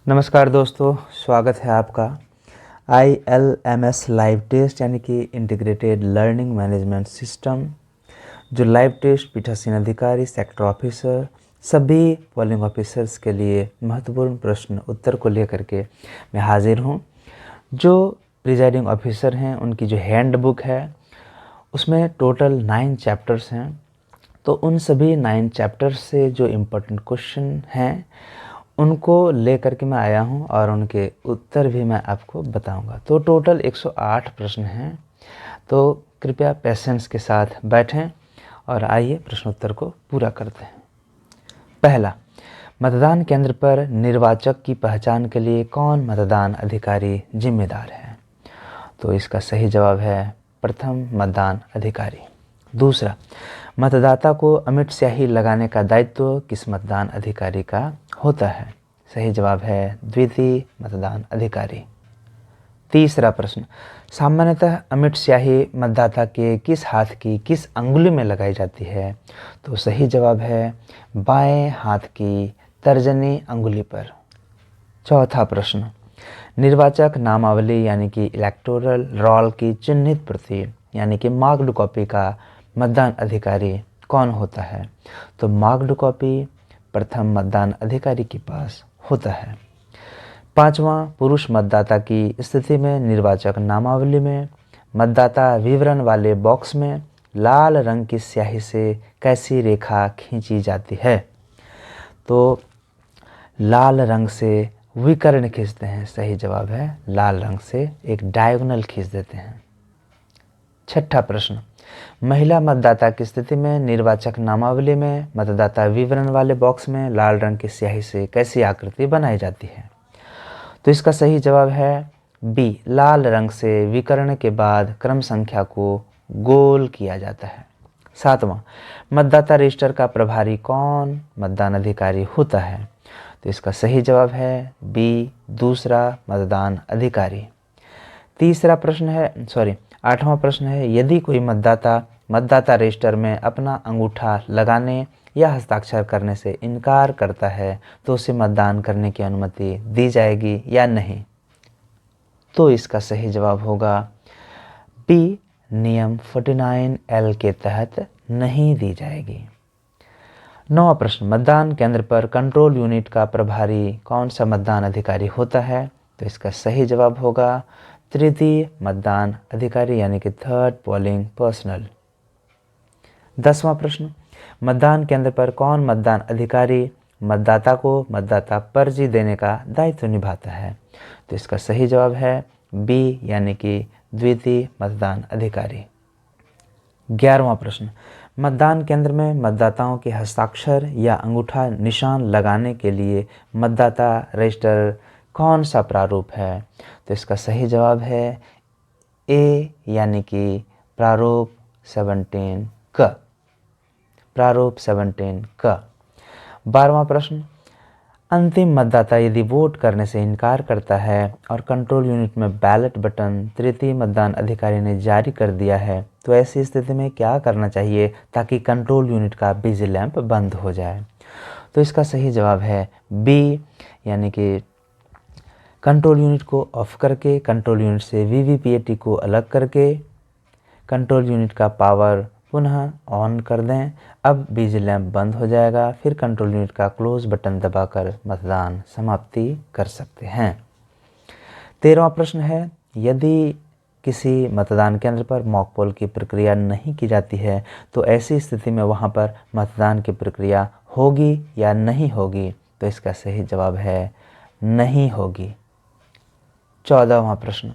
नमस्कार दोस्तों, स्वागत है आपका ILMS लाइव टेस्ट यानी कि इंटीग्रेटेड लर्निंग मैनेजमेंट सिस्टम। जो लाइव टेस्ट पीठासीन अधिकारी, सेक्टर ऑफिसर, सभी पोलिंग ऑफिसर्स के लिए महत्वपूर्ण प्रश्न उत्तर को लेकर के मैं हाजिर हूं। जो प्रिजाइडिंग ऑफिसर हैं उनकी जो हैंड बुक है उसमें टोटल 9 चैप्टर्स हैं। तो उन सभी 9 चैप्टर्स से जो इम्पोर्टेंट क्वेश्चन हैं उनको लेकर के मैं आया हूं और उनके उत्तर भी मैं आपको बताऊंगा। तो टोटल 108 प्रश्न हैं। तो कृपया पेशेंस के साथ बैठें और आइए प्रश्नोत्तर को पूरा करते हैं। पहला, मतदान केंद्र पर निर्वाचक की पहचान के लिए कौन मतदान अधिकारी जिम्मेदार है? तो इसका सही जवाब है प्रथम मतदान अधिकारी। दूसरा, मतदाता को अमिट स्याही लगाने का दायित्व किस मतदान अधिकारी का होता है? सही जवाब है द्वितीय मतदान अधिकारी। तीसरा प्रश्न, सामान्यतः अमिट स्याही मतदाता के किस हाथ की किस अंगुली में लगाई जाती है? तो सही जवाब है बाएं हाथ की तर्जनी अंगुली पर। चौथा प्रश्न, निर्वाचक नामावली यानी कि इलेक्टोरल रोल की चिन्हित प्रति यानी कि मार्क्ड कॉपी का मतदान अधिकारी कौन होता है? तो मार्क्ड कॉपी प्रथम मतदान अधिकारी के पास होता है। पांचवां, पुरुष मतदाता की स्थिति में निर्वाचक नामावली में मतदाता विवरण वाले बॉक्स में लाल रंग की स्याही से कैसी रेखा खींची जाती है? तो लाल रंग से विकर्ण खींचते हैं। सही जवाब है लाल रंग से एक डायगोनल खींच देते हैं। छठा प्रश्न, महिला मतदाता की स्थिति में निर्वाचक नामावली में मतदाता विवरण वाले बॉक्स में लाल रंग की स्याही से कैसी आकृति बनाई जाती है? तो इसका सही जवाब है बी, लाल रंग से विकर्ण के बाद क्रम संख्या को गोल किया जाता है। सातवां, मतदाता रजिस्टर का प्रभारी कौन मतदान अधिकारी होता है? तो इसका सही जवाब है बी, दूसरा मतदान अधिकारी। आठवां प्रश्न है, यदि कोई मतदाता रजिस्टर में अपना अंगूठा लगाने या हस्ताक्षर करने से इनकार करता है तो उसे मतदान करने की अनुमति दी जाएगी या नहीं? तो इसका सही जवाब होगा बी, नियम 49L के तहत नहीं दी जाएगी। 9वां प्रश्न, मतदान केंद्र पर कंट्रोल यूनिट का प्रभारी कौन सा मतदान अधिकारी होता है? तो इसका सही जवाब होगा तृतीय मतदान अधिकारी यानी कि थर्ड पोलिंग पर्सनल। 10वां प्रश्न, मतदान केंद्र पर कौन मतदान अधिकारी मतदाता को मतदाता पर्ची देने का दायित्व निभाता है? तो इसका सही जवाब है बी यानी कि द्वितीय मतदान अधिकारी। 11वां प्रश्न, मतदान केंद्र में मतदाताओं के हस्ताक्षर या अंगूठा निशान लगाने के लिए मतदाता रजिस्टर कौन सा प्रारूप है? तो इसका सही जवाब है ए यानी कि प्रारूप 17 क। प्रारूप 17 क। 12वां प्रश्न, अंतिम मतदाता यदि वोट करने से इनकार करता है और कंट्रोल यूनिट में बैलेट बटन तृतीय मतदान अधिकारी ने जारी कर दिया है तो ऐसी स्थिति में क्या करना चाहिए ताकि कंट्रोल यूनिट का बिजी लैंप बंद हो जाए? तो इसका सही जवाब है बी यानी कि कंट्रोल यूनिट को ऑफ करके कंट्रोल यूनिट से वीवीपीएटी को अलग करके कंट्रोल यूनिट का पावर पुनः ऑन कर दें। अब बिजली लैंप बंद हो जाएगा। फिर कंट्रोल यूनिट का क्लोज बटन दबाकर मतदान समाप्ति कर सकते हैं। 13वां प्रश्न है, यदि किसी मतदान केंद्र पर मॉक पोल की प्रक्रिया नहीं की जाती है तो ऐसी स्थिति में वहां पर मतदान की प्रक्रिया होगी या नहीं होगी? तो इसका सही जवाब है नहीं होगी। 14वां प्रश्न,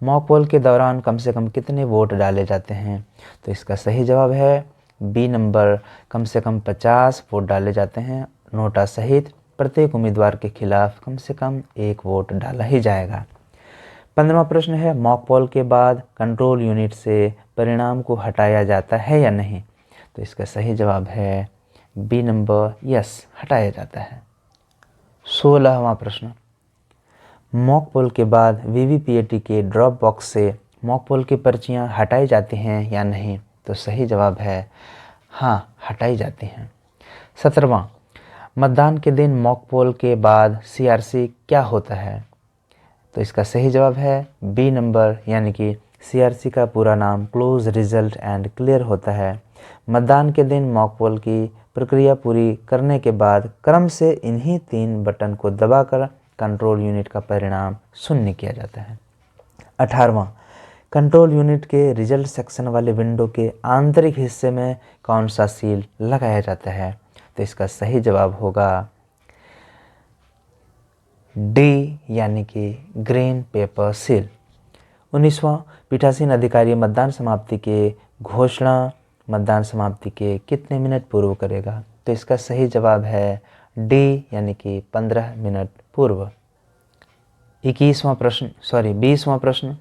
मॉक पोल के दौरान कम से कम कितने वोट डाले जाते हैं? तो इसका सही जवाब है बी नंबर, कम से कम 50 वोट डाले जाते हैं। नोटा सहित प्रत्येक उम्मीदवार के खिलाफ कम से कम 1 वोट डाला ही जाएगा। 15वां प्रश्न है, मॉक पोल के बाद कंट्रोल यूनिट से परिणाम को हटाया जाता है या नहीं? तो इसका सही जवाब है बी नंबर, यस, हटाया जाता है। 16वां प्रश्न, मॉक पोल के बाद वीवीपीएटी के ड्रॉप बॉक्स से मॉक पोल की पर्चियां हटाई जाती हैं या नहीं? तो सही जवाब है हाँ, हटाई जाती हैं। 17वां, मतदान के दिन मॉक पोल के बाद सीआरसी क्या होता है? तो इसका सही जवाब है बी नंबर, यानी कि सीआरसी का पूरा नाम क्लोज रिजल्ट एंड क्लियर होता है। मतदान के दिन मॉक पोल की प्रक्रिया पूरी करने के बाद क्रम से इन्हीं 3 बटन को दबाकर कंट्रोल यूनिट का परिणाम शून्य किया जाता है। 18वां, कंट्रोल यूनिट के रिजल्ट सेक्शन वाले विंडो के आंतरिक हिस्से में कौन सा सील लगाया जाता है? तो इसका सही जवाब होगा डी, यानी कि ग्रीन पेपर सील। 19वां, पीठासीन अधिकारी मतदान समाप्ति के घोषणा मतदान समाप्ति के कितने मिनट पूर्व करेगा? तो इसका सही जवाब है डी, यानी कि 15 मिनट पूर्व। 20वां प्रश्न,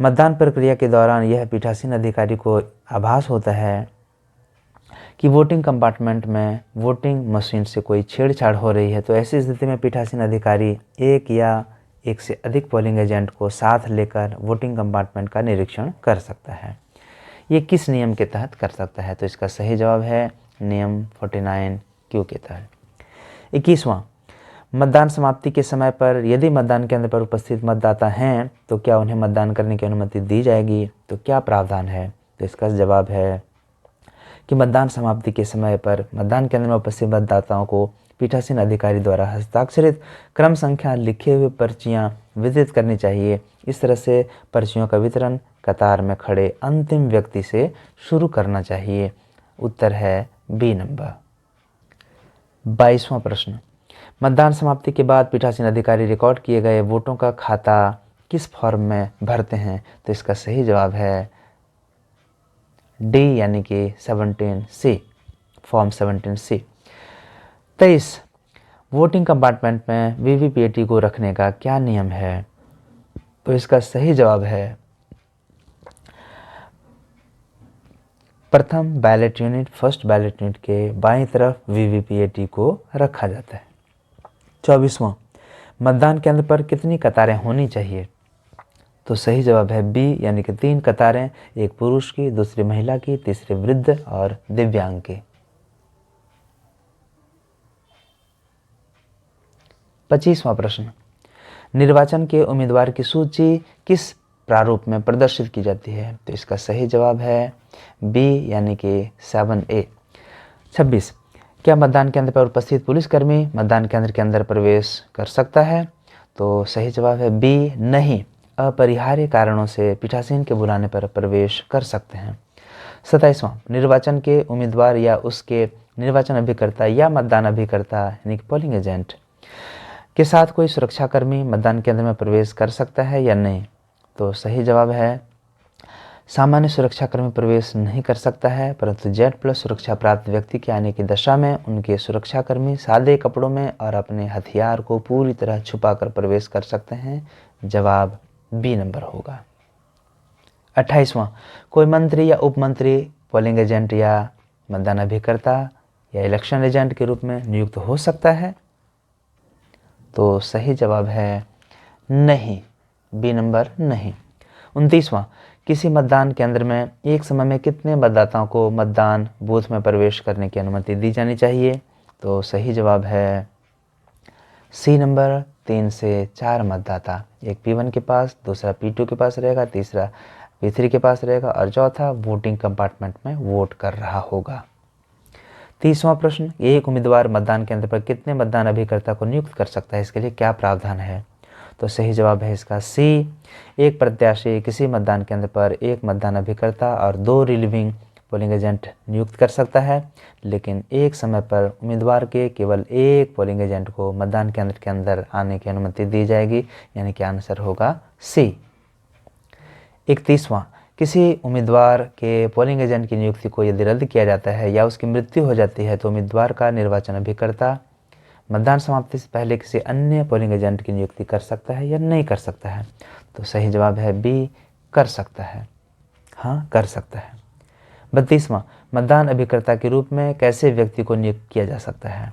मतदान प्रक्रिया के दौरान यह पीठासीन अधिकारी को आभास होता है कि वोटिंग कंपार्टमेंट में वोटिंग मशीन से कोई छेड़छाड़ हो रही है, तो ऐसी स्थिति में पीठासीन अधिकारी एक या एक से अधिक पोलिंग एजेंट को साथ लेकर वोटिंग कंपार्टमेंट का निरीक्षण कर सकता है। ये किस नियम के तहत कर सकता है? तो इसका सही जवाब है नियम 49Q के तहत। 21वां, मतदान समाप्ति के समय पर यदि मतदान केंद्र पर उपस्थित मतदाता हैं तो क्या उन्हें मतदान करने की अनुमति दी जाएगी? तो क्या प्रावधान है? तो इसका जवाब है कि मतदान समाप्ति के समय पर मतदान केंद्र में उपस्थित मतदाताओं को पीठासीन अधिकारी द्वारा हस्ताक्षरित क्रम संख्या लिखे हुए पर्चियां वितरित करनी चाहिए। इस तरह से पर्चियों का वितरण कतार में खड़े अंतिम व्यक्ति से शुरू करना चाहिए। उत्तर है बी नंबर। 22वां प्रश्न, मतदान समाप्ति के बाद पीठासीन अधिकारी रिकॉर्ड किए गए वोटों का खाता किस फॉर्म में भरते हैं? तो इसका सही जवाब है डी, यानी कि 17C, form 17C। 23, voting compartment में वीवीपीएटी को रखने का क्या नियम है? तो इसका सही जवाब है प्रथम ballot unit, first ballot unit के बाईं तरफ वीवीपीएटी को रखा जाता है। 24वां, मतदान केंद्र पर कितनी कतारें होनी चाहिए? तो सही जवाब है बी, यानी कि 3 कतारें, एक पुरुष की, दूसरी महिला की, तीसरी वृद्ध और दिव्यांग की। 25वां प्रश्न, निर्वाचन के उम्मीदवार की सूची किस प्रारूप में प्रदर्शित की जाती है? तो इसका सही जवाब है बी, यानी कि 7A। 26, क्या मतदान केंद्र पर उपस्थित पुलिसकर्मी मतदान केंद्र के अंदर प्रवेश कर सकता है? तो सही जवाब है बी, नहीं, अपरिहार्य कारणों से पीठासीन के बुलाने पर प्रवेश कर सकते हैं। 27वां, निर्वाचन के उम्मीदवार या उसके निर्वाचन अभिकर्ता या मतदान अभिकर्ता यानी कि पोलिंग एजेंट के साथ कोई सुरक्षाकर्मी मतदान केंद्र में प्रवेश कर सकता है या नहीं? तो सही जवाब है सामान्य सुरक्षाकर्मी प्रवेश नहीं कर सकता है, परंतु Z+ सुरक्षा प्राप्त व्यक्ति के आने की दशा में उनके सुरक्षाकर्मी सादे कपड़ों में और अपने हथियार को पूरी तरह छुपाकर प्रवेश कर सकते हैं। जवाब बी नंबर होगा। 28वां, कोई मंत्री या उपमंत्री पोलिंग एजेंट या मतदान अभिकर्ता या इलेक्शन एजेंट के रूप में नियुक्त हो सकता है? तो सही जवाब है नहीं, बी नंबर नहीं। 29वां, किसी मतदान केंद्र में एक समय में कितने मतदाताओं को मतदान बूथ में प्रवेश करने की अनुमति दी जानी चाहिए? तो सही जवाब है सी नंबर, 3 से 4 मतदाता, एक P1 के पास, दूसरा P2 के पास रहेगा, तीसरा P3 के पास रहेगा और चौथा वोटिंग कंपार्टमेंट में वोट कर रहा होगा। 30वां प्रश्न, एक उम्मीदवार मतदान केंद्र पर कितने मतदान अभिकर्ता को नियुक्त कर सकता है? इसके लिए क्या प्रावधान है? तो सही जवाब है इसका सी, एक प्रत्याशी किसी मतदान केंद्र पर एक मतदान अभिकर्ता और 2 रिलीविंग पोलिंग एजेंट नियुक्त कर सकता है, लेकिन एक समय पर उम्मीदवार के केवल एक पोलिंग एजेंट को मतदान केंद्र के अंदर आने की अनुमति दी जाएगी, यानी कि आंसर होगा सी। 31वां, किसी उम्मीदवार के पोलिंग एजेंट की नियुक्ति को यदि रद्द किया जाता है या उसकी मृत्यु हो जाती है तो उम्मीदवार का निर्वाचन अभिकर्ता मतदान समाप्ति से पहले किसी अन्य पोलिंग एजेंट की नियुक्ति कर सकता है या नहीं कर सकता है? तो सही जवाब है बी, कर सकता है, हाँ कर सकता है। 32वां, मतदान अभिकर्ता के रूप में कैसे व्यक्ति को नियुक्त किया जा सकता है?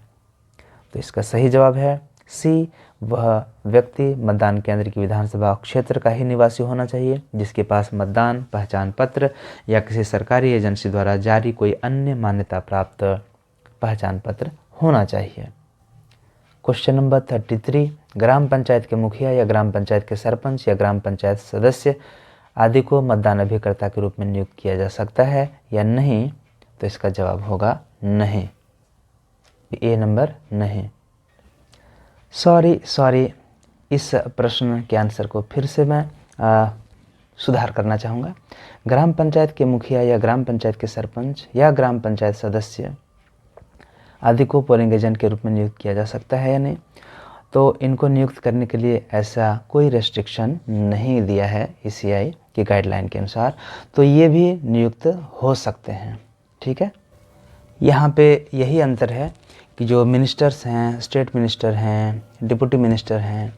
तो इसका सही जवाब है सी, वह व्यक्ति मतदान केंद्र की विधानसभा क्षेत्र का ही निवासी होना चाहिए जिसके पास मतदान पहचान पत्र या किसी सरकारी एजेंसी द्वारा जारी कोई अन्य मान्यता प्राप्त पहचान पत्र होना चाहिए। क्वेश्चन नंबर 33, ग्राम पंचायत के मुखिया या ग्राम पंचायत के सरपंच या ग्राम पंचायत सदस्य आदि को मतदान अभिकर्ता के रूप में नियुक्त किया जा सकता है या नहीं? तो इसका जवाब होगा नहीं, ए नंबर नहीं। सॉरी, इस प्रश्न के आंसर को फिर से मैं सुधार करना चाहूँगा। ग्राम पंचायत के मुखिया या ग्राम पंचायत के सरपंच या ग्राम पंचायत सदस्य आदि को पोलिंग एजेंट के रूप में नियुक्त किया जा सकता है या नहीं? तो इनको नियुक्त करने के लिए ऐसा कोई रेस्ट्रिक्शन नहीं दिया है ECI की गाइडलाइन के अनुसार, तो ये भी नियुक्त हो सकते हैं। ठीक है, यहाँ पे यही अंतर है कि जो मिनिस्टर्स हैं, स्टेट मिनिस्टर हैं, डिप्टी मिनिस्टर हैं,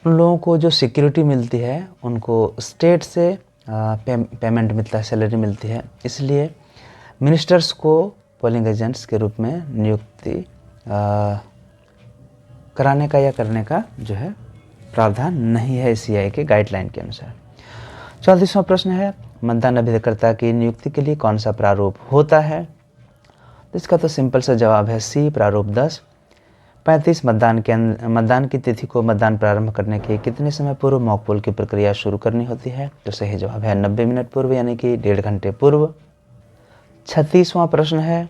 उन लोगों को जो सिक्योरिटी मिलती है उनको स्टेट से पेमेंट मिलता है, सैलरी मिलती है, इसलिए मिनिस्टर्स को पोलिंग एजेंट्स के रूप में नियुक्ति कराने का या करने का जो है प्रावधान नहीं है ECI के गाइडलाइन के अनुसार। 34वां प्रश्न है, मतदान अभिकर्ता की नियुक्ति के लिए कौन सा प्रारूप होता है? तो इसका तो सिंपल सा जवाब है सी, प्रारूप 10। 35, मतदान की तिथि को मतदान प्रारंभ करने के कितने समय पूर्व मॉक पोल की प्रक्रिया शुरू करनी होती है? तो सही जवाब है 90 मिनट पूर्व, यानी कि 1.5 घंटे पूर्व। 36वां प्रश्न है,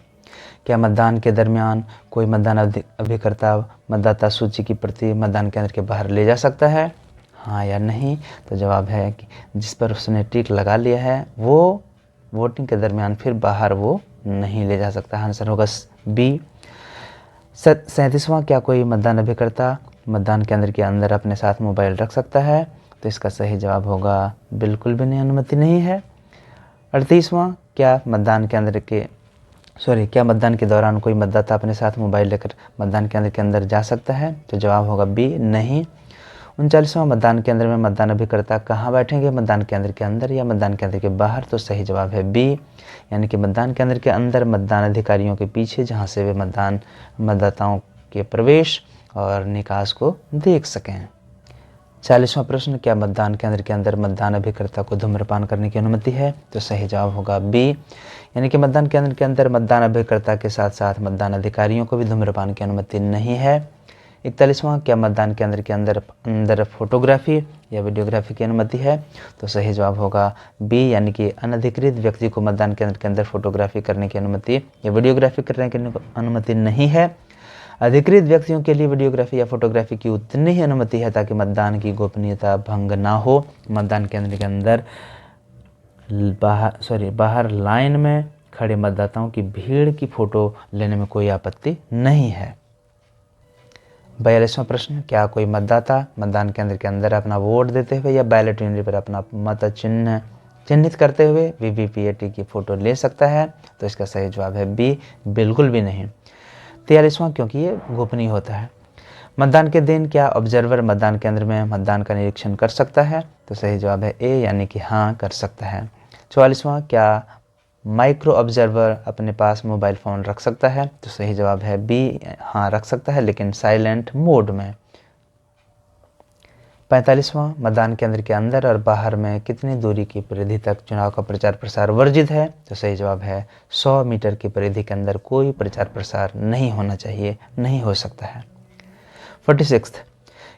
क्या मतदान के दरमियान कोई मतदान अभिकर्ता मतदाता सूची की प्रति मतदान केंद्र के बाहर ले जा सकता है, हाँ या नहीं? तो जवाब है कि जिस पर उसने टिक लगा लिया है वो वोटिंग के दरमियान फिर बाहर वो नहीं ले जा सकता। आंसर होगा बी। 37वां, क्या कोई मतदान अभिकर्ता मतदान केंद्र के अंदर अपने साथ मोबाइल रख सकता है? तो इसका सही जवाब होगा बिल्कुल भी नहीं, अनुमति नहीं है। 38वां, क्या मतदान के दौरान कोई मतदाता अपने साथ मोबाइल लेकर मतदान केंद्र के अंदर जा सकता है? तो जवाब होगा बी, नहीं। 39वां, मतदान केंद्र में मतदान अभिकर्ता कहाँ बैठेंगे, मतदान केंद्र के अंदर या मतदान केंद्र के बाहर? तो सही जवाब है बी, यानी कि मतदान केंद्र के अंदर मतदान अधिकारियों के पीछे, जहाँ से वे मतदाताओं के प्रवेश और निकास को देख सकें। 40वां प्रश्न, क्या मतदान केंद्र के अंदर मतदान अभिकर्ता को धूम्रपान करने की अनुमति है? तो सही जवाब होगा बी, यानी कि मतदान केंद्र के अंदर मतदान अभिकर्ता के साथ साथ मतदान अधिकारियों को भी धूम्रपान की अनुमति नहीं है। 41वां, क्या मतदान केंद्र के अंदर फोटोग्राफी या वीडियोग्राफी की अनुमति है? तो सही जवाब होगा बी, यानी कि अनधिकृत व्यक्ति को मतदान केंद्र के अंदर फोटोग्राफी करने की अनुमति या वीडियोग्राफी करने की अनुमति नहीं है। अधिकृत व्यक्तियों के लिए वीडियोग्राफी या फोटोग्राफी की उतनी ही अनुमति है ताकि मतदान की गोपनीयता भंग ना हो। मतदान केंद्र के अंदर बाहर लाइन में खड़े मतदाताओं की भीड़ की फोटो लेने में कोई आपत्ति नहीं है। 42वां प्रश्न, क्या कोई मतदाता मतदान केंद्र के अंदर अपना वोट देते हुए या बैलेट यूनिट पर अपना मत चिन्हित करते हुए VVPAT की फ़ोटो ले सकता है? तो इसका सही जवाब है बी, बिल्कुल भी नहीं। 43वां, क्योंकि ये गोपनीय होता है। मतदान के दिन क्या ऑब्जर्वर मतदान केंद्र में मतदान का निरीक्षण कर सकता है? तो सही जवाब है ए, यानी कि हाँ कर सकता है। 44वां, क्या माइक्रो ऑब्जर्वर अपने पास मोबाइल फ़ोन रख सकता है? तो सही जवाब है बी, हाँ रख सकता है, लेकिन साइलेंट मोड में। 45वां, मतदान केंद्र के अंदर और बाहर में कितनी दूरी की परिधि तक चुनाव का प्रचार प्रसार वर्जित है? तो सही जवाब है 100 मीटर की परिधि के अंदर कोई प्रचार प्रसार नहीं होना चाहिए, नहीं हो सकता है। 46,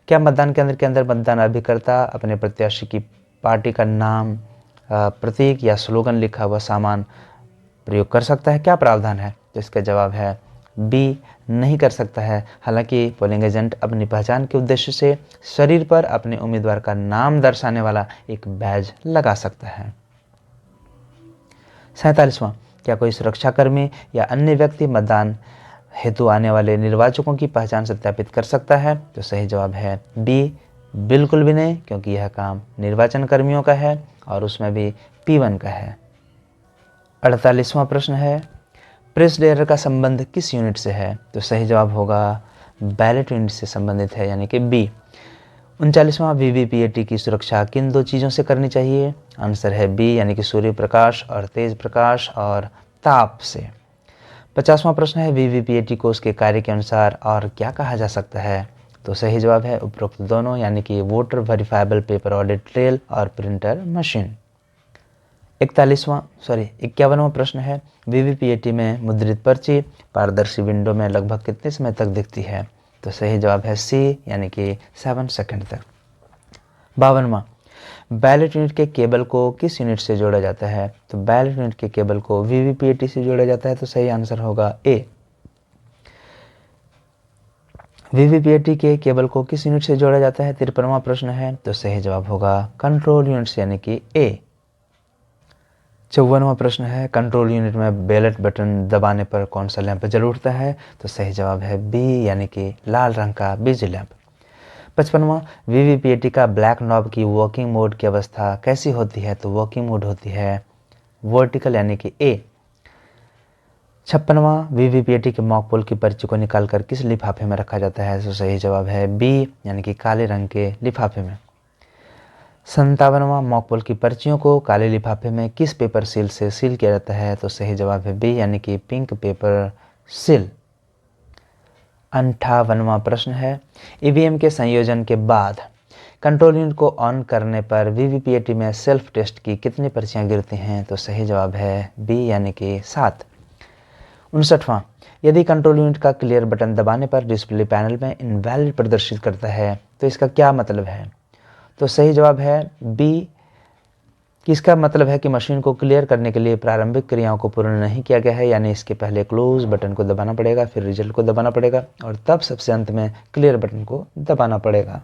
क्या मतदान केंद्र के अंदर मतदान अभिकर्ता अपने प्रत्याशी की पार्टी का नाम, प्रतीक या स्लोगन लिखा हुआ सामान प्रयोग कर सकता है? क्या प्रावधान है? तो इसका जवाब है बी, नहीं कर सकता है। हालांकि पोलिंग एजेंट अपनी पहचान के उद्देश्य से शरीर पर अपने उम्मीदवार का नाम दर्शाने वाला एक बैज लगा सकता है। 47वां, क्या कोई सुरक्षाकर्मी या अन्य व्यक्ति मतदान हेतु आने वाले निर्वाचकों की पहचान सत्यापित कर सकता है? तो सही जवाब है बी, बिल्कुल भी नहीं, क्योंकि यह काम निर्वाचन कर्मियों का है और उसमें भी P1 का है। 48वां प्रश्न है, प्रेस्ड एरर का संबंध किस यूनिट से है? तो सही जवाब होगा बैलेट यूनिट से संबंधित है, यानी कि बी। 39वां, VVPAT की सुरक्षा किन 2 चीज़ों से करनी चाहिए? आंसर है बी, यानी कि सूर्य प्रकाश और तेज प्रकाश और ताप से। 50वां प्रश्न है, VVPAT को उसके कार्य के अनुसार और क्या कहा जा सकता है? तो सही जवाब है उपरोक्त दोनों, यानी कि voter verifiable paper audit trail और प्रिंटर मशीन। 51वां प्रश्न है, VVPAT में मुद्रित पर्ची पारदर्शी विंडो में लगभग कितने समय तक दिखती है? तो सही जवाब है सी, यानी कि 7 सेकंड तक। 52वां, बैलेट यूनिट के केबल को किस यूनिट से जोड़ा जाता है? तो बैलेट यूनिट के केबल को वीवीपीएटी से जोड़ा जाता है, तो सही आंसर होगा ए। वीवीपीएटी के केबल को किस यूनिट से जोड़ा जाता है? 53वां प्रश्न है, तो सही जवाब होगा कंट्रोल यूनिट से, यानी कि ए। 54वां प्रश्न है, कंट्रोल यूनिट में बैलेट बटन दबाने पर कौन सा लैंप जल उठता है? तो सही जवाब है बी, यानी कि लाल रंग का बिजली लैंप। 55वां, वीवीपीएटी का ब्लैक नॉब की वर्किंग मोड की अवस्था कैसी होती है? तो वर्किंग मोड होती है वर्टिकल, यानी कि ए। 56वां, वीवीपीएटी के मॉक पोल की पर्ची को निकालकर किस लिफाफे में रखा जाता है? तो सही जवाब है बी, यानी कि काले रंग के लिफाफे में। 57वां, मॉक पोल की पर्चियों को काले लिफाफे में किस पेपर सील से सील किया जाता है? तो सही जवाब है बी, यानी कि पिंक पेपर सील। 58वां प्रश्न है, ईवीएम के संयोजन के बाद कंट्रोल यूनिट को ऑन करने पर वीवीपीएटी में सेल्फ टेस्ट की कितनी पर्चियां गिरती हैं? तो सही जवाब है बी, यानी कि 7। 59वां, यदि कंट्रोल यूनिट का क्लियर बटन दबाने पर डिस्प्ले पैनल में इनवैलिड प्रदर्शित करता है, तो इसका क्या मतलब है? तो सही जवाब है बी, कि इसका मतलब है कि मशीन को क्लियर करने के लिए प्रारंभिक क्रियाओं को पूर्ण नहीं किया गया है, यानी इसके पहले क्लोज बटन को दबाना पड़ेगा, फिर रिजल्ट को दबाना पड़ेगा और तब सबसे अंत में क्लियर बटन को दबाना पड़ेगा।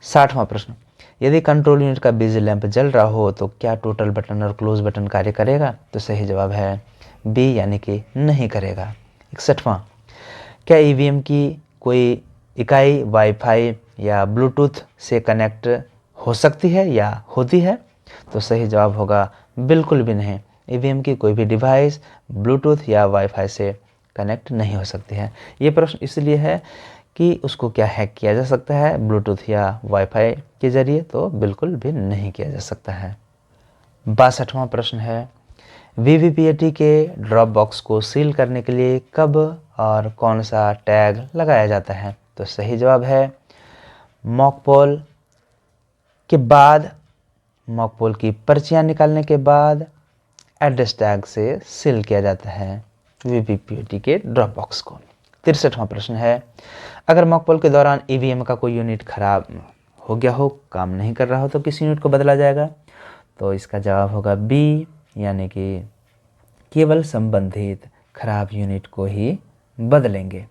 60वां प्रश्न, यदि कंट्रोल यूनिट का बिजी लैंप जल रहा हो तो क्या टोटल बटन और क्लोज बटन कार्य करेगा? तो सही जवाब है बी, यानी कि नहीं करेगा। 61वां, क्या ईवीएम की कोई इकाई वाईफाई या ब्लूटूथ से कनेक्ट हो सकती है या होती है? तो सही जवाब होगा बिल्कुल भी नहीं। ईवीएम की कोई भी डिवाइस ब्लूटूथ या वाईफाई से कनेक्ट नहीं हो सकती है। ये प्रश्न इसलिए है कि उसको क्या हैक किया जा सकता है ब्लूटूथ या वाईफाई के जरिए? तो बिल्कुल भी नहीं किया जा सकता है। 62वां प्रश्न है, वीवीपीएटी के ड्रॉप बॉक्स को सील करने के लिए कब और कौन सा टैग लगाया जाता है? तो सही जवाब है मॉक पोल के बाद, मॉक पोल की पर्चियां निकालने के बाद एड्रेस टैग से सील किया जाता है वीवीपीएटी के ड्रॉप बॉक्स को। 63वां प्रश्न है, अगर मॉक पोल के दौरान ईवीएम का कोई यूनिट खराब हो गया हो, काम नहीं कर रहा हो, तो किस यूनिट को बदला जाएगा? तो इसका जवाब होगा बी, यानी कि केवल संबंधित खराब यूनिट को ही बदलेंगे।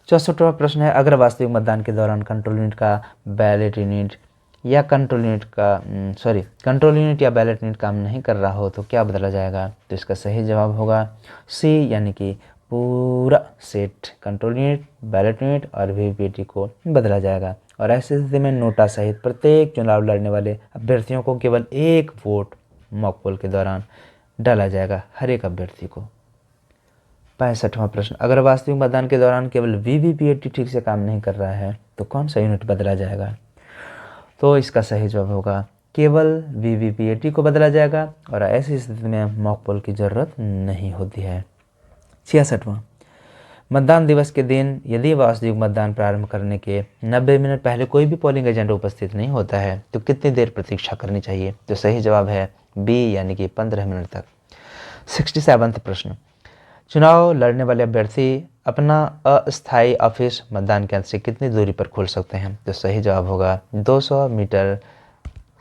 64वां प्रश्न है, अगर वास्तविक मतदान के दौरान कंट्रोल यूनिट या बैलेट यूनिट काम नहीं कर रहा हो तो क्या बदला जाएगा? तो इसका सही जवाब होगा सी, यानी कि पूरा set control unit, ballot unit और वीवीपीएटी को बदला जाएगा। और ऐसी स्थिति में नोटा सहित प्रत्येक चुनाव लड़ने वाले अभ्यर्थियों को केवल 1 वोट मॉक पोल के दौरान डाला जाएगा, हर एक अभ्यर्थी को। 65वां प्रश्न, अगर वास्तविक मतदान के दौरान केवल वीवीपीएटी ठीक से काम नहीं कर रहा है तो कौन सा यूनिट बदला जाएगा? तो इसका सही जवाब होगा केवल वीवीपीएटी को बदला जाएगा और ऐसी स्थिति में मॉक पोल की ज़रूरत नहीं होती है। 66वां, मतदान दिवस के दिन यदि वास्तविक मतदान प्रारंभ करने के 90 मिनट पहले कोई भी पोलिंग एजेंट उपस्थित नहीं होता है तो कितनी देर प्रतीक्षा करनी चाहिए? तो सही जवाब है बी, यानी कि 15 मिनट तक। 67वां प्रश्न, चुनाव लड़ने वाले अभ्यर्थी अपना अस्थायी ऑफिस मतदान केंद्र से कितनी दूरी पर खोल सकते हैं? तो सही जवाब होगा 200 मीटर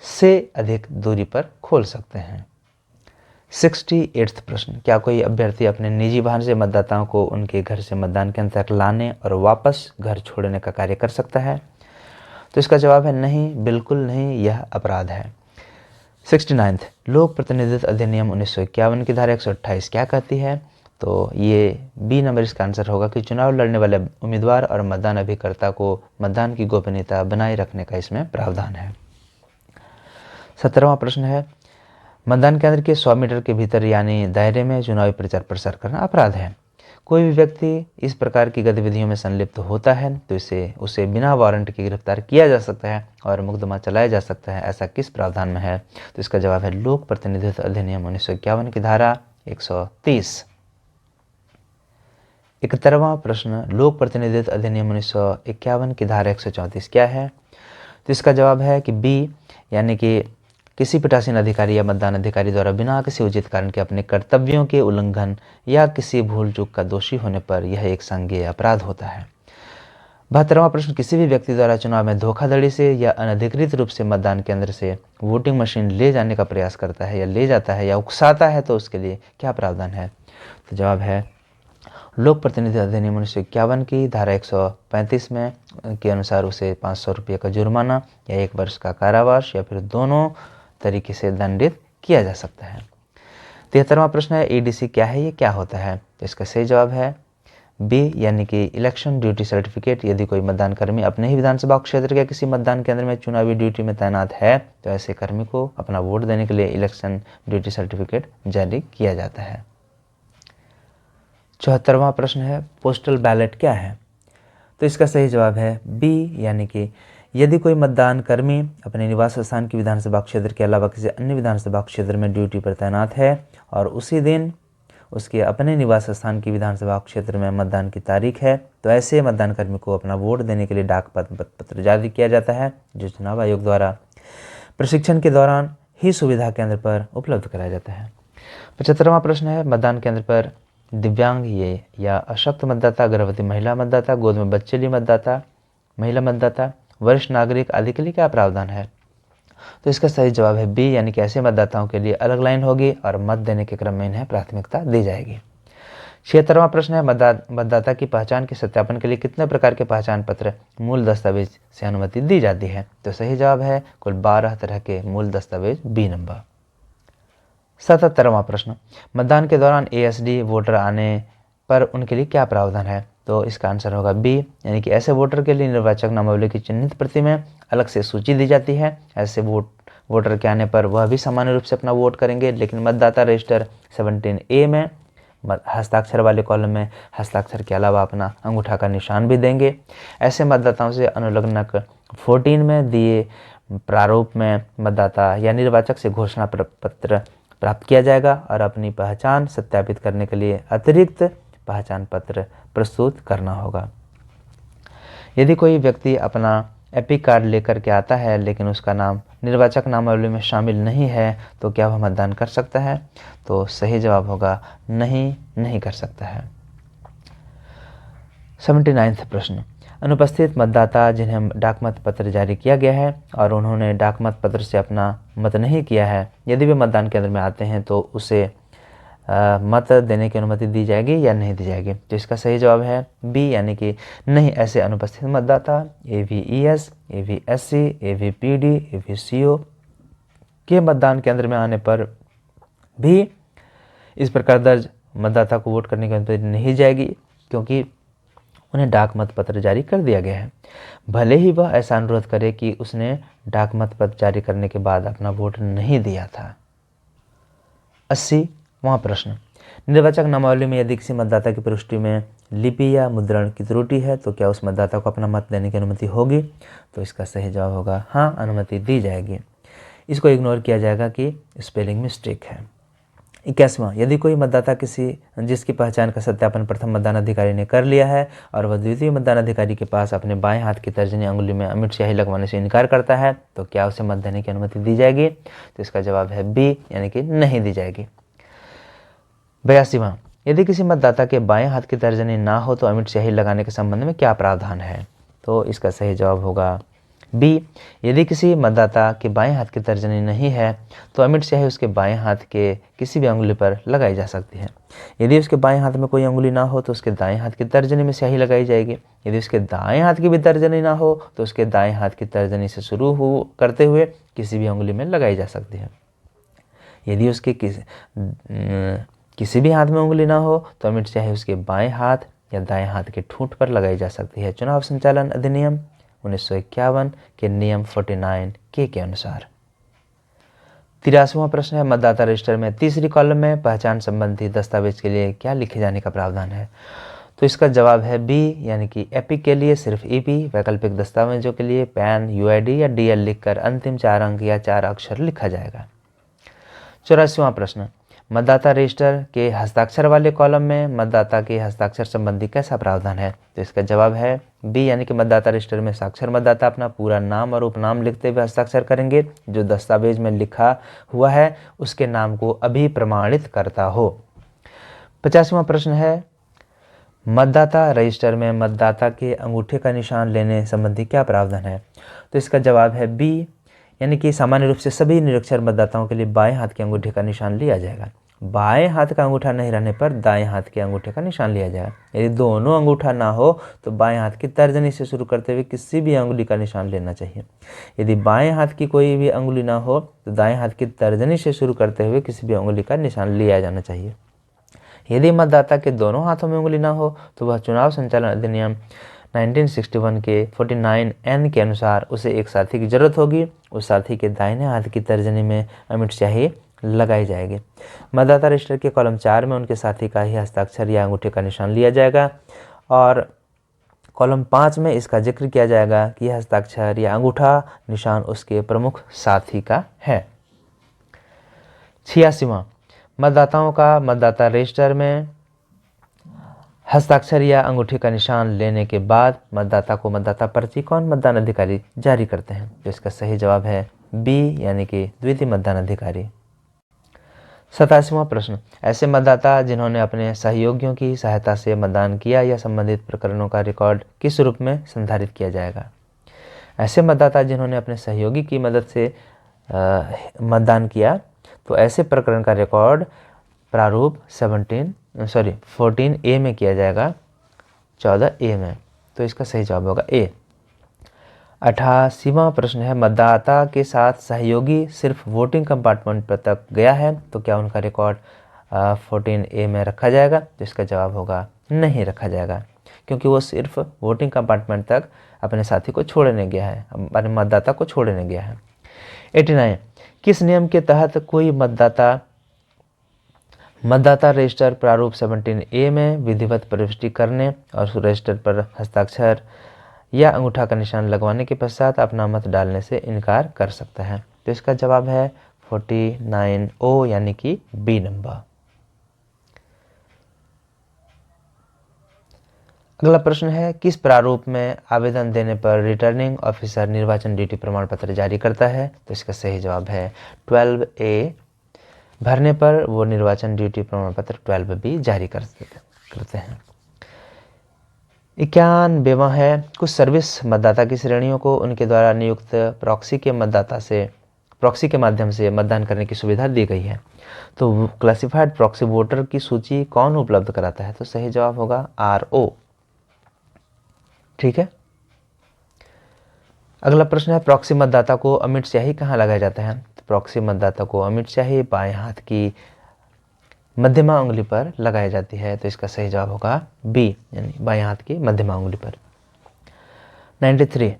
से अधिक दूरी पर खोल सकते हैं। 68वां प्रश्न, क्या कोई अभ्यर्थी अपने निजी वाहन से मतदाताओं को उनके घर से मतदान केंद्र तक लाने और वापस घर छोड़ने का कार्य कर सकता है? तो इसका जवाब है नहीं, बिल्कुल नहीं, यह अपराध है। 69वां, लोक प्रतिनिधित्व अधिनियम 1951 की धारा 128 क्या कहती है? तो ये बी नंबर इसका आंसर होगा कि चुनाव लड़ने वाले उम्मीदवार और मतदान अभिकर्ता को मतदान की गोपनीयता बनाए रखने का इसमें प्रावधान है। 17वां प्रश्न है, मतदान केंद्र के 100 मीटर के भीतर यानी दायरे में चुनावी प्रचार प्रसार करना अपराध है। कोई भी व्यक्ति इस प्रकार की गतिविधियों में संलिप्त होता है तो उसे बिना वारंट के गिरफ्तार किया जा सकता है और मुकदमा चलाया जा सकता है। ऐसा किस प्रावधान में है? तो इसका जवाब है लोक प्रतिनिधित्व अधिनियम 1951 की धारा 130। 71वां प्रश्न, लोक प्रतिनिधित्व अधिनियम 1951 की धारा 134 क्या है? तो इसका जवाब है कि बी, यानी कि किसी पीठासीन अधिकारी या मतदान अधिकारी द्वारा बिना किसी उचित कारण के अपने कर्तव्यों के उल्लंघन या किसी भूल चूक का दोषी होने पर यह एक संज्ञेय अपराध होता है। 72वां प्रश्न, किसी भी व्यक्ति द्वारा चुनाव में धोखाधड़ी से या अनधिकृत रूप से मतदान केंद्र से वोटिंग मशीन ले जाने का प्रयास करता है या ले जाता है या उकसाता है तो उसके लिए क्या प्रावधान है? तो जवाब है लोक प्रतिनिधि अधिनियम 1951 की धारा 135 में के अनुसार उसे 500 रुपये का जुर्माना या 1 वर्ष का कारावास या फिर दोनों तरीके से दंडित किया जा सकता है। 73वां प्रश्न है, ईडीसी क्या है, ये क्या होता है? तो इसका सही जवाब है बी यानी कि इलेक्शन ड्यूटी सर्टिफिकेट। यदि कोई मतदान कर्मी अपने ही विधानसभा क्षेत्र के किसी मतदान केंद्र में चुनावी ड्यूटी में तैनात है तो ऐसे कर्मी को अपना वोट देने के लिए इलेक्शन ड्यूटी सर्टिफिकेट जारी किया जाता है। 74वां प्रश्न है, पोस्टल बैलेट क्या है? तो इसका सही जवाब है बी यानी कि यदि कोई मतदान कर्मी अपने निवास स्थान की विधानसभा क्षेत्र के अलावा किसी अन्य विधानसभा क्षेत्र में ड्यूटी पर तैनात है और उसी दिन उसके अपने निवास स्थान की विधानसभा क्षेत्र में मतदान की तारीख है तो ऐसे मतदान कर्मी को अपना वोट देने के लिए डाक पत्र जारी किया जाता है जो चुनाव आयोग द्वारा प्रशिक्षण के दौरान ही सुविधा केंद्र पर उपलब्ध कराया जाता है। 75वां प्रश्न है, मतदान केंद्र पर दिव्यांग ये या अशक्त मतदाता, गर्भवती महिला मतदाता, गोद में बच्चे ली मतदाता, महिला मतदाता, वरिष्ठ नागरिक आदि के लिए क्या प्रावधान है? तो इसका सही जवाब है बी यानी कि ऐसे मतदाताओं के लिए अलग लाइन होगी और मत देने के क्रम में इन्हें प्राथमिकता दी जाएगी। 76वां प्रश्न है, मतदाता की पहचान के सत्यापन के लिए कितने प्रकार के पहचान पत्र मूल दस्तावेज से अनुमति दी जाती है? तो सही जवाब है कुल 12 तरह के मूल दस्तावेज बी नंबर। 77वां प्रश्न, मतदान के दौरान एएसडी वोटर आने पर उनके लिए क्या प्रावधान है? तो इसका आंसर होगा बी यानी कि ऐसे वोटर के लिए निर्वाचक नामावली की चिन्हित प्रति में अलग से सूची दी जाती है। ऐसे वोटर के आने पर वह भी सामान्य रूप से अपना वोट करेंगे, लेकिन मतदाता रजिस्टर 17A में हस्ताक्षर वाले कॉलम में हस्ताक्षर के अलावा अपना अंगूठा का निशान भी देंगे। ऐसे मतदाताओं से अनुलग्नक 14 में दिए प्रारूप में मतदाता या निर्वाचक से घोषणा पत्र प्राप्त किया जाएगा और अपनी पहचान सत्यापित करने के लिए अतिरिक्त पहचान पत्र प्रस्तुत करना होगा। यदि कोई व्यक्ति अपना एपिक कार्ड लेकर के आता है लेकिन उसका नाम निर्वाचक नामावली में शामिल नहीं है तो क्या वह मतदान कर सकता है? तो सही जवाब होगा नहीं कर सकता है। 79वां प्रश्न, अनुपस्थित मतदाता जिन्हें डाक मत पत्र जारी किया गया है और उन्होंने डाक मत पत्र से अपना मत नहीं किया है, यदि वे मतदान केंद्र में आते हैं तो उसे मत देने की अनुमति दी जाएगी या नहीं दी जाएगी? तो इसका सही जवाब है बी यानी कि नहीं। ऐसे अनुपस्थित मतदाता AVES, AVSC, AVPD, AVCO के मतदान केंद्र में आने पर भी इस प्रकार दर्ज मतदाता को वोट करने की अनुमति नहीं जाएगी क्योंकि उन्हें डाक मत पत्र जारी कर दिया गया है, भले ही वह ऐसा अनुरोध करे कि उसने डाक मत पत्र जारी करने के बाद अपना वोट नहीं दिया था। 80वां प्रश्न, निर्वाचक नामावली में यदि किसी मतदाता की प्रविष्टि में लिपि या मुद्रण की त्रुटि है तो क्या उस मतदाता को अपना मत देने की अनुमति होगी? तो इसका सही जवाब होगा हाँ, अनुमति दी जाएगी। इसको इग्नोर किया जाएगा कि स्पेलिंग मिस्टेक है। 81वां, यदि कोई मतदाता जिसकी पहचान का सत्यापन प्रथम मतदान अधिकारी ने कर लिया है और वह द्वितीय मतदान अधिकारी के पास अपने बाएं हाथ की तर्जनी अंगुली में अमिट स्याही लगवाने से इनकार करता है तो क्या उसे मत देने की अनुमति दी जाएगी? तो इसका जवाब है बी यानी कि नहीं दी जाएगी। 82वां, यदि किसी मतदाता के बाएं हाथ की तर्जनी ना हो तो अमिट स्याही लगाने के संबंध में क्या प्रावधान है? तो इसका सही जवाब होगा बी, यदि किसी मतदाता के बाएं हाथ की तर्जनी नहीं है तो अमिट स्याही उसके बाएं हाथ के किसी भी अंगुली पर लगाई जा सकती है। यदि उसके बाएं हाथ में कोई अंगुली ना हो तो उसके दाएं हाथ की तर्जनी में स्याही लगाई जाएगी। यदि उसके दाएं हाथ की भी तर्जनी ना हो तो उसके दाएं हाथ की तर्जनी से शुरू करते हुए किसी भी अंगुली में लगाई जा सकती है। यदि उसके किसी भी हाथ में उंगली ना हो तो अमिट स्याही उसके बाएं हाथ या दाएं हाथ के ठूंठ पर लगाई जा सकती है, चुनाव संचालन अधिनियम 1951 के नियम 49K के अनुसार। 83वां प्रश्न है, मतदाता रजिस्टर में तीसरी कॉलम में पहचान संबंधी दस्तावेज के लिए क्या लिखे जाने का प्रावधान है? तो इसका जवाब है बी यानी कि एपिक के लिए सिर्फ ईपी, वैकल्पिक दस्तावेजों के लिए पैन, यूआईडी या डीएल लिखकर अंतिम 4 अंक या 4 अक्षर लिखा जाएगा। 84वां प्रश्न, मतदाता रजिस्टर के हस्ताक्षर वाले कॉलम में मतदाता के हस्ताक्षर संबंधी कैसा प्रावधान है? तो इसका जवाब है बी यानी कि मतदाता रजिस्टर में साक्षर मतदाता अपना पूरा नाम और उपनाम लिखते हुए हस्ताक्षर करेंगे जो दस्तावेज में लिखा हुआ है उसके नाम को अभी प्रमाणित करता हो। 85वां प्रश्न है, मतदाता रजिस्टर में मतदाता के अंगूठे का निशान लेने संबंधी क्या प्रावधान है? तो इसका जवाब है बी, यानी कि सामान्य रूप से सभी निरक्षर मतदाताओं के लिए बाएं हाथ के अंगूठे का निशान लिया जाएगा। बाएं हाथ का अंगूठा नहीं रहने पर दाएं हाथ के अंगूठे का निशान लिया जाएगा। यदि दोनों अंगूठा ना हो तो बाएं हाथ की तर्जनी से शुरू करते हुए किसी भी अंगुली का निशान लेना चाहिए। यदि बाएं हाथ की कोई भी अंगुली ना हो तो दाएं हाथ की तर्जनी से शुरू करते हुए किसी भी अंगुली का निशान लिया जाना चाहिए। यदि मतदाता के दोनों हाथों में उंगली ना हो तो वह चुनाव संचालन अधिनियम 1961 के 49N के अनुसार उसे एक साथी की जरूरत होगी। उस साथी के दाहिने हाथ की तर्जनी में अमिट स्याही लगाई जाएगी। मतदाता रजिस्टर के कॉलम 4 में उनके साथी का ही हस्ताक्षर या अंगूठे का निशान लिया जाएगा और कॉलम 5 में इसका जिक्र किया जाएगा कि यह हस्ताक्षर या अंगूठा निशान उसके प्रमुख साथी का है। 86वां, मतदाताओं का मतदाता रजिस्टर में हस्ताक्षर या अंगूठे का निशान लेने के बाद मतदाता को मतदाता पर्ची कौन मतदान अधिकारी जारी करते हैं? तो इसका सही जवाब है बी, यानी कि द्वितीय मतदान अधिकारी। 87वां प्रश्न, ऐसे मतदाता जिन्होंने अपने सहयोगियों की सहायता से मतदान किया या संबंधित प्रकरणों का रिकॉर्ड किस रूप में संधारित किया जाएगा? ऐसे मतदाता जिन्होंने अपने सहयोगी की मदद से मतदान किया तो ऐसे प्रकरण का रिकॉर्ड प्रारूप 14A में किया जाएगा, 14A में। तो इसका सही जवाब होगा ए। 88वां प्रश्न है, मतदाता के साथ सहयोगी सिर्फ वोटिंग कंपार्टमेंट पर तक गया है तो क्या उनका रिकॉर्ड 14A में रखा जाएगा? तो इसका जवाब होगा नहीं रखा जाएगा, क्योंकि वो सिर्फ वोटिंग कंपार्टमेंट तक अपने साथी को छोड़ने गया है, अपने मतदाता को छोड़ने गया है। 89, किस नियम के तहत कोई मतदाता रजिस्टर प्रारूप 17A में विधिवत प्रविष्टि करने और उस रजिस्टर पर हस्ताक्षर या अंगूठा का निशान लगवाने के पश्चात अपना मत डालने से इनकार कर सकता है? तो इसका जवाब है 49O, यानी कि बी नंबर। अगला प्रश्न है, किस प्रारूप में आवेदन देने पर रिटर्निंग ऑफिसर निर्वाचन ड्यूटी प्रमाण पत्र जारी करता है? तो इसका सही जवाब है 12A। भरने पर वो निर्वाचन ड्यूटी प्रमाण पत्र 12B जारी करते हैं। 91वां है, कुछ सर्विस मतदाता की श्रेणियों को उनके द्वारा नियुक्त प्रॉक्सी के माध्यम से मतदान करने की सुविधा दी गई है। तो क्लासिफाइड प्रॉक्सी वोटर की सूची कौन उपलब्ध कराता है? तो सही जवाब होगा RO। ठीक है। अगला प्रश्न है, प्रॉक्सी मतदाता को अमिट स्याही कहाँ लगाया जाता है? तो प्रॉक्सी मतदाता को अमिट स्याही बाएं हाथ की मध्यमा उंगली पर लगाई जाती है। तो इसका सही जवाब होगा बी, यानी बाएं हाथ की मध्यमा उंगली पर। 93,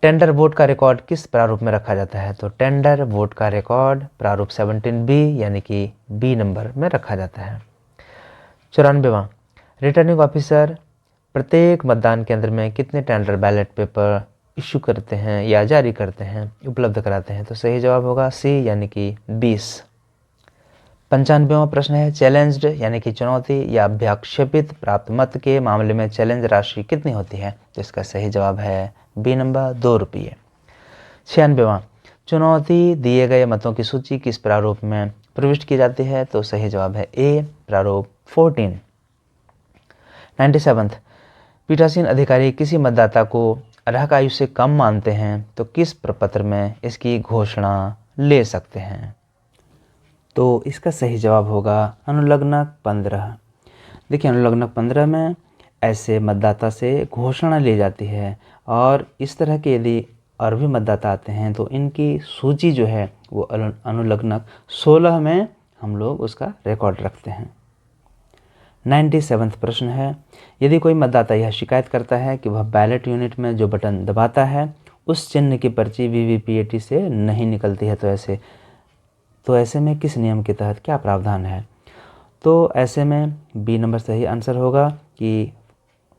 टेंडर वोट का रिकॉर्ड किस प्रारूप में रखा जाता है? तो टेंडर वोट का रिकॉर्ड प्रारूप 17B, यानी कि बी नंबर में रखा जाता है। 94वां, रिटर्निंग ऑफिसर प्रत्येक मतदान केंद्र में कितने टेंडर बैलेट पेपर इशू करते हैं या जारी करते हैं, उपलब्ध कराते हैं? तो सही जवाब होगा सी, यानी कि 20। 95वां प्रश्न है, चैलेंज्ड यानी कि चुनौती या अभ्याक्षेपित प्राप्त मत के मामले में चैलेंज राशि कितनी होती है? तो इसका सही जवाब है बी नंबर, 2 रुपये। 96वां, चुनौती दिए गए मतों की सूची किस प्रारूप में प्रविष्ट की जाती है? तो सही जवाब है ए, प्रारूप 14। 97, पीठासीन अधिकारी किसी मतदाता को अर्हक आयु से कम मानते हैं तो किस प्रपत्र में इसकी घोषणा ले सकते हैं? तो इसका सही जवाब होगा अनुलग्नक 15। देखिए, अनुलग्नक 15 में ऐसे मतदाता से घोषणा ली जाती है और इस तरह के यदि और भी मतदाता आते हैं तो इनकी सूची जो है वो अनुलग्नक 16 में हम लोग उसका रिकॉर्ड रखते हैं। 97वां प्रश्न है, यदि कोई मतदाता यह शिकायत करता है कि वह बैलेट यूनिट में जो बटन दबाता है उस चिन्ह की पर्ची VVPAT से नहीं निकलती है तो ऐसे में किस नियम के तहत क्या प्रावधान है? तो ऐसे में बी नंबर सही आंसर होगा कि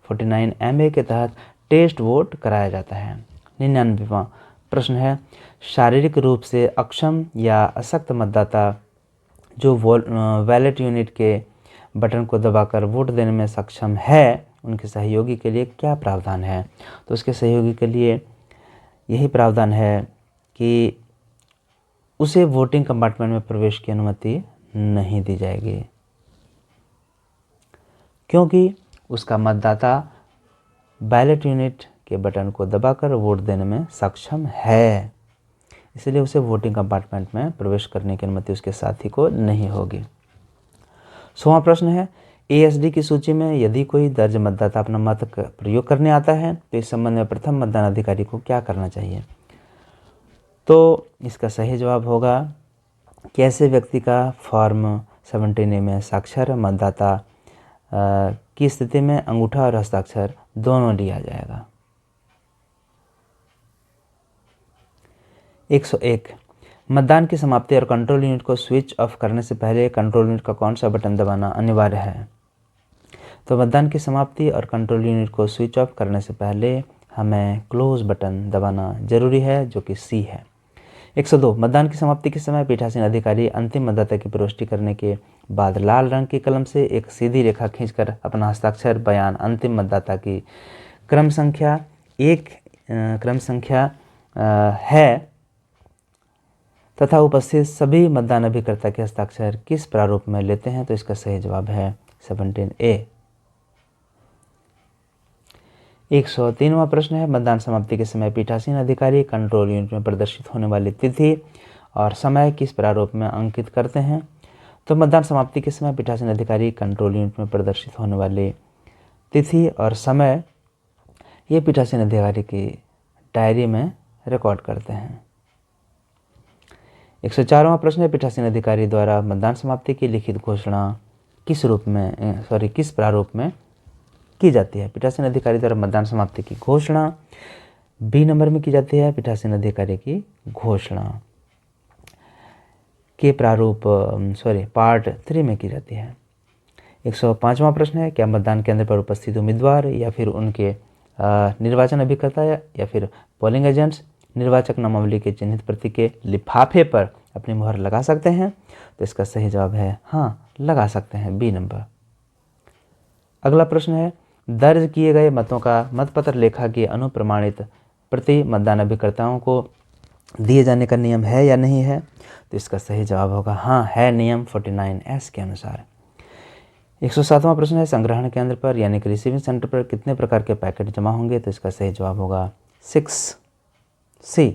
49MA के तहत टेस्ट वोट कराया जाता है। 99वां प्रश्न है, शारीरिक रूप से अक्षम या अशक्त मतदाता जो बैलेट यूनिट के बटन को दबाकर वोट देने में सक्षम है उनके सहयोगी के लिए क्या प्रावधान है? तो उसके सहयोगी के लिए यही प्रावधान है कि उसे वोटिंग कंपार्टमेंट में प्रवेश की अनुमति नहीं दी जाएगी, क्योंकि उसका मतदाता बैलेट यूनिट के बटन को दबाकर वोट देने में सक्षम है, इसलिए उसे वोटिंग कंपार्टमेंट में प्रवेश करने की अनुमति उसके साथी को नहीं होगी। 16वां प्रश्न है, एएसडी की सूची में यदि कोई दर्ज मतदाता अपना मत प्रयोग करने आता है तो इस संबंध में प्रथम मतदान अधिकारी को क्या करना चाहिए? तो इसका सही जवाब होगा कि ऐसे व्यक्ति का फॉर्म 17A में साक्षर मतदाता की स्थिति में अंगूठा और हस्ताक्षर दोनों लिया जाएगा। 101 मतदान की समाप्ति और कंट्रोल यूनिट को स्विच ऑफ करने से पहले कंट्रोल यूनिट का कौन सा बटन दबाना अनिवार्य है? तो मतदान की समाप्ति और कंट्रोल यूनिट को स्विच ऑफ करने से पहले हमें क्लोज बटन दबाना जरूरी है, जो कि सी है। 102 मतदान की समाप्ति के समय पीठासीन अधिकारी अंतिम मतदाता की प्रविष्टि करने के बाद लाल रंग की कलम से एक सीधी रेखा खींचकर अपना हस्ताक्षर बयान अंतिम मतदाता की क्रम संख्या है तथा उपस्थित सभी मतदान अभिकर्ता के हस्ताक्षर किस प्रारूप में लेते हैं? तो इसका सही जवाब है 17A। 103वां प्रश्न है, मतदान समाप्ति के समय पीठासीन अधिकारी कंट्रोल यूनिट में प्रदर्शित होने वाली तिथि और समय किस प्रारूप में अंकित करते हैं? तो मतदान समाप्ति के समय पीठासीन अधिकारी कंट्रोल यूनिट में प्रदर्शित होने वाली तिथि और समय ये पीठासीन अधिकारी की डायरी में रिकॉर्ड करते हैं। 104वां प्रश्न है, पीठासीन अधिकारी द्वारा मतदान समाप्ति की लिखित घोषणा किस प्रारूप में की जाती है? पीठासीन अधिकारी द्वारा मतदान समाप्ति की घोषणा बी नंबर में की जाती है। पीठासीन अधिकारी की घोषणा के प्रारूप पार्ट 3 में की जाती है। 105वां प्रश्न है, क्या मतदान केंद्र पर उपस्थित उम्मीदवार या फिर उनके निर्वाचन अभिकर्ता या फिर पोलिंग एजेंट्स निर्वाचक नामावली के चिन्हित प्रति के लिफाफे पर अपनी मुहर लगा सकते हैं? तो इसका सही जवाब है हाँ, लगा सकते हैं, बी नंबर। अगला प्रश्न है, दर्ज किए गए मतों का मतपत्र लेखा की अनुप्रमाणित प्रति मतदान अभिकर्ताओं को दिए जाने का नियम है या नहीं है? तो इसका सही जवाब होगा हाँ, है, नियम 49S के अनुसार। 107वां प्रश्न है, संग्रहण केंद्र पर यानी कि रिसीविंग सेंटर पर कितने प्रकार के पैकेट जमा होंगे? तो इसका सही जवाब होगा 6C।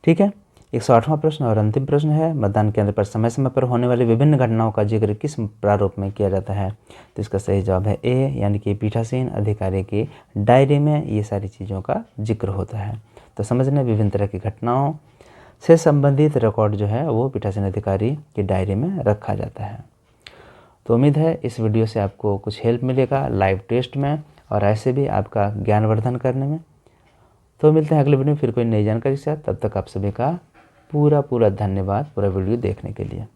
ठीक है। 108वां प्रश्न और अंतिम प्रश्न है, मतदान केंद्र पर समय समय पर होने वाली विभिन्न घटनाओं का जिक्र किस प्रारूप में किया जाता है? तो इसका सही जवाब है ए, यानी कि पीठासीन अधिकारी की डायरी में ये सारी चीज़ों का जिक्र होता है। तो समझने विभिन्न तरह की घटनाओं से संबंधित रिकॉर्ड जो है वो पीठासीन अधिकारी की डायरी में रखा जाता है। तो उम्मीद है इस वीडियो से आपको कुछ हेल्प मिलेगा लाइव टेस्ट में और ऐसे भी आपका ज्ञानवर्धन करने में। तो मिलते हैं अगले वीडियो में फिर कोई नई जानकारी के साथ। तब तक आप सभी का पूरा धन्यवाद पूरा वीडियो देखने के लिए।